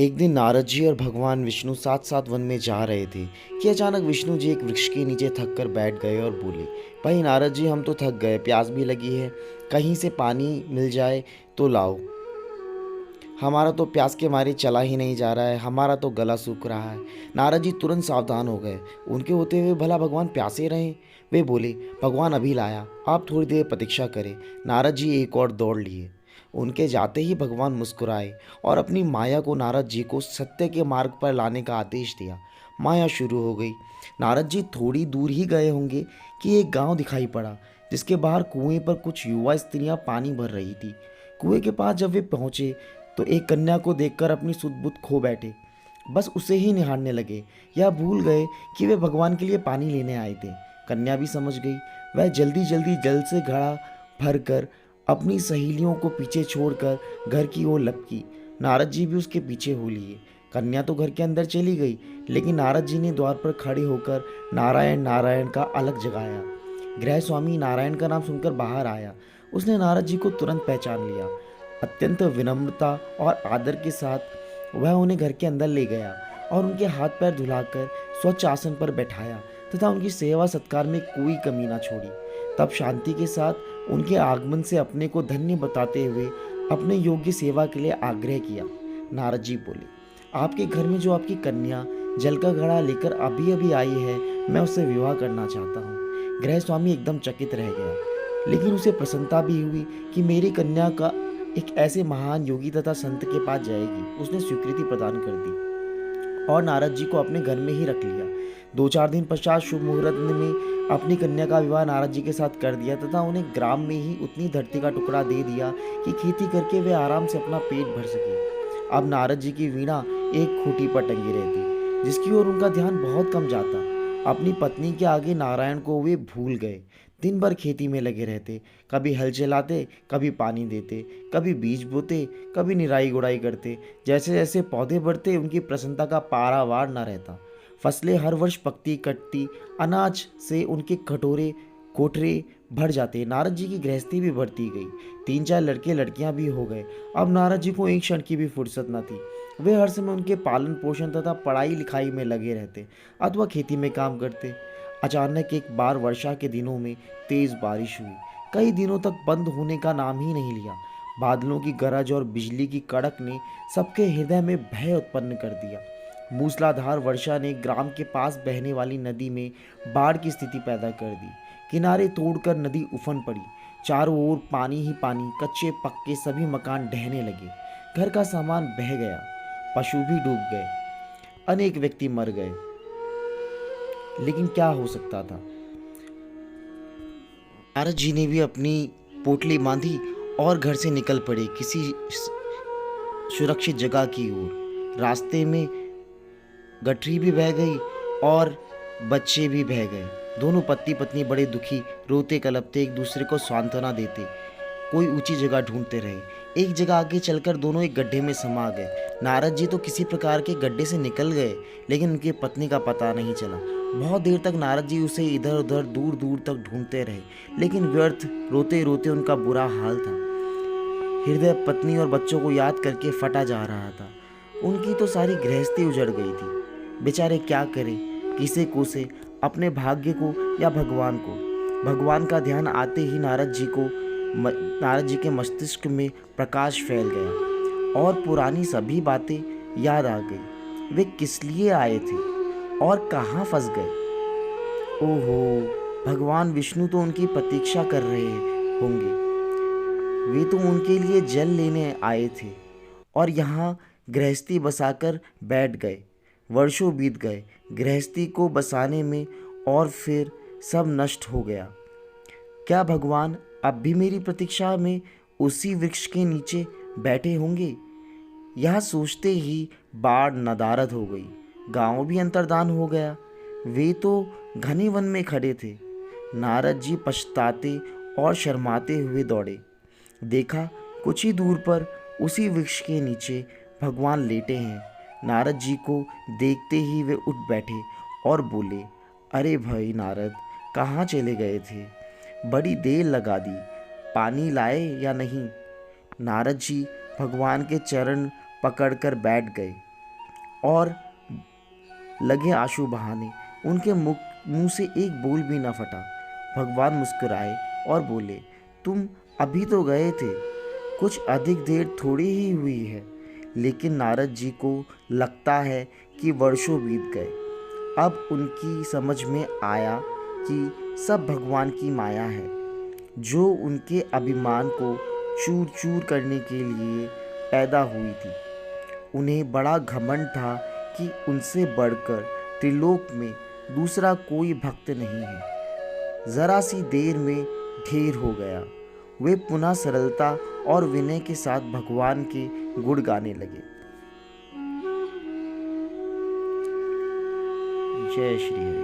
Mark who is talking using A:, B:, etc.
A: एक दिन नारद जी और भगवान विष्णु साथ साथ वन में जा रहे थे कि अचानक विष्णु जी एक वृक्ष के नीचे थक कर बैठ गए और बोले, भाई नारद जी, हम तो थक गए, प्यास भी लगी है, कहीं से पानी मिल जाए तो लाओ। हमारा तो प्यास के मारे चला ही नहीं जा रहा है, हमारा तो गला सूख रहा है। नारद जी तुरंत सावधान हो गए। उनके होते हुए भला भगवान प्यासे रहें? वे बोले, भगवान अभी लाया, आप थोड़ी देर प्रतीक्षा करें। नारद जी एक और दौड़ लिए। उनके जाते ही भगवान मुस्कुराए और अपनी माया को नारद जी को सत्य के मार्ग पर लाने का आदेश दिया। माया शुरू हो गई। नारद जी थोड़ी दूर ही गए होंगे कि एक गांव दिखाई पड़ा, जिसके बाहर कुएं पर कुछ युवा स्त्रियां पानी भर रही थी। कुएं के पास जब वे पहुंचे तो एक कन्या को देखकर अपनी सुध बुध खो बैठे। बस उसे ही निहारने लगे, या भूल गए कि वे भगवान के लिए पानी लेने आए थे। कन्या भी समझ गई। वह जल्दी जल्दी जल से घड़ा भरकर अपनी सहेलियों को पीछे छोड़कर घर की ओर लपकी। नारद जी भी उसके पीछे हो लिए। कन्या तो घर के अंदर चली गई, लेकिन नारद जी ने द्वार पर खड़े होकर नारायण नारायण का अलग जगाया। गृह स्वामी नारायण का नाम सुनकर बाहर आया। उसने नारद जी को तुरंत पहचान लिया। अत्यंत विनम्रता और आदर के साथ वह उन्हें घर के अंदर ले गया और उनके हाथ पैर धुलाकर स्वच्छ आसन पर बैठाया तथा उनकी सेवा सत्कार में कोई कमी ना छोड़ी। तब शांति के साथ उनके आगमन से अपने को धन्य बताते हुए अपने योग्य सेवा के लिए आग्रह किया। नारद जी बोले, आपके घर में जो आपकी कन्या जल का घड़ा लेकर अभी अभी आई है, मैं उससे विवाह करना चाहता हूँ। गृह स्वामी एकदम चकित रह गया, लेकिन उसे प्रसन्नता भी हुई कि मेरी कन्या का एक ऐसे महान योगी तथा संत के पास जाएगी। उसने स्वीकृति प्रदान कर दी और नारद जी को अपने घर में ही रख लिया। 2-4 दिन पश्चात शुभ मुहूर्त में अपनी कन्या का विवाह नारद जी के साथ कर दिया तथा उन्हें ग्राम में ही उतनी धरती का टुकड़ा दे दिया कि खेती करके वे आराम से अपना पेट भर सके। अब नारद जी की वीणा एक खूंटी पर टंगी रहती, जिसकी ओर उनका ध्यान बहुत कम जाता। अपनी पत्नी के आगे नारायण को वे भूल गए। दिन भर खेती में लगे रहते, कभी हल चलाते, कभी पानी देते, कभी बीज बोते, कभी निराई गुड़ाई करते। जैसे जैसे पौधे बढ़ते, उनकी प्रसन्नता का पारावार न रहता। फसलें हर वर्ष पकती कटती, अनाज से उनके कटोरे कोठरे भर जाते। नारद जी की गृहस्थी भी बढ़ती गई। 3-4 लड़के लड़कियां भी हो गए। अब नारद जी को एक क्षण की भी फुर्सत न थी। वे हर समय उनके पालन पोषण तथा पढ़ाई लिखाई में लगे रहते अथवा खेती में काम करते। अचानक एक बार वर्षा के दिनों में तेज बारिश हुई। कई दिनों तक बंद होने का नाम ही नहीं लिया। बादलों की गरज और बिजली की कड़क ने सबके हृदय में भय उत्पन्न कर दिया। मूसलाधार वर्षा ने ग्राम के पास बहने वाली नदी में बाढ़ की स्थिति पैदा कर दी। किनारे तोड़कर नदी उफन पड़ी। चारों ओर पानी ही पानी, कच्चे पक्के सभी मकान ढहने लगे। घर का सामान बह गया, पशु भी डूब गए, अनेक व्यक्ति मर गए। लेकिन क्या हो सकता था? नारद जी ने भी अपनी पोटली बांधी और घर से निकल पड़े किसी सुरक्षित जगह की ओर। रास्ते में गठरी भी बह गई और बच्चे भी बह गए। दोनों पति पत्नी बड़े दुखी, रोते कलपते एक दूसरे को सांत्वना देते कोई ऊंची जगह ढूंढते रहे। एक जगह आगे चलकर दोनों एक गड्ढे में समा गए। नारद जी तो किसी प्रकार के गड्ढे से निकल गए, लेकिन उनकी पत्नी का पता नहीं चला। बहुत देर तक नारद जी उसे इधर उधर दूर दूर तक ढूंढते रहे, लेकिन व्यर्थ। रोते रोते उनका बुरा हाल था। हृदय पत्नी और बच्चों को याद करके फटा जा रहा था। उनकी तो सारी गृहस्थी उजड़ गई थी। बेचारे क्या करें, किसे कोसे, अपने भाग्य को या भगवान को। भगवान का ध्यान आते ही नारद जी के मस्तिष्क में प्रकाश फैल गया और पुरानी सभी बातें याद आ गई। वे किस लिए आए थे और कहाँ फंस गए? ओहो, भगवान विष्णु तो उनकी प्रतीक्षा कर रहे होंगे। वे तो उनके लिए जल लेने आए थे और यहाँ गृहस्थी बसाकर बैठ गए। वर्षों बीत गए गृहस्थी को बसाने में और फिर सब नष्ट हो गया। क्या भगवान अब भी मेरी प्रतीक्षा में उसी वृक्ष के नीचे बैठे होंगे? यह सोचते ही बाढ़ नदारद हो गई। गांव भी अंतर्धान हो गया। वे तो घने वन में खड़े थे। नारद जी पछताते और शर्माते हुए दौड़े। देखा, कुछ ही दूर पर उसी वृक्ष के नीचे भगवान लेटे हैं। नारद जी को देखते ही वे उठ बैठे और बोले, अरे भाई नारद, कहाँ चले गए थे? बड़ी देर लगा दी, पानी लाए या नहीं? नारद जी भगवान के चरण पकड़कर बैठ गए। और लगे आंसू बहाने। उनके मुंह से एक बोल भी न फटा। भगवान मुस्कुराए और बोले, तुम अभी तो गए थे, कुछ अधिक देर थोड़ी ही हुई है। लेकिन नारद जी को लगता है कि वर्षों बीत गए। अब उनकी समझ में आया कि सब भगवान की माया है, जो उनके अभिमान को चूर चूर करने के लिए पैदा हुई थी। उन्हें बड़ा घमंड था कि उनसे बढ़कर त्रिलोक में दूसरा कोई भक्त नहीं है। जरा सी देर में ढेर हो गया। वे पुनः सरलता और विनय के साथ भगवान के गुण गाने लगे। जय श्री हरि।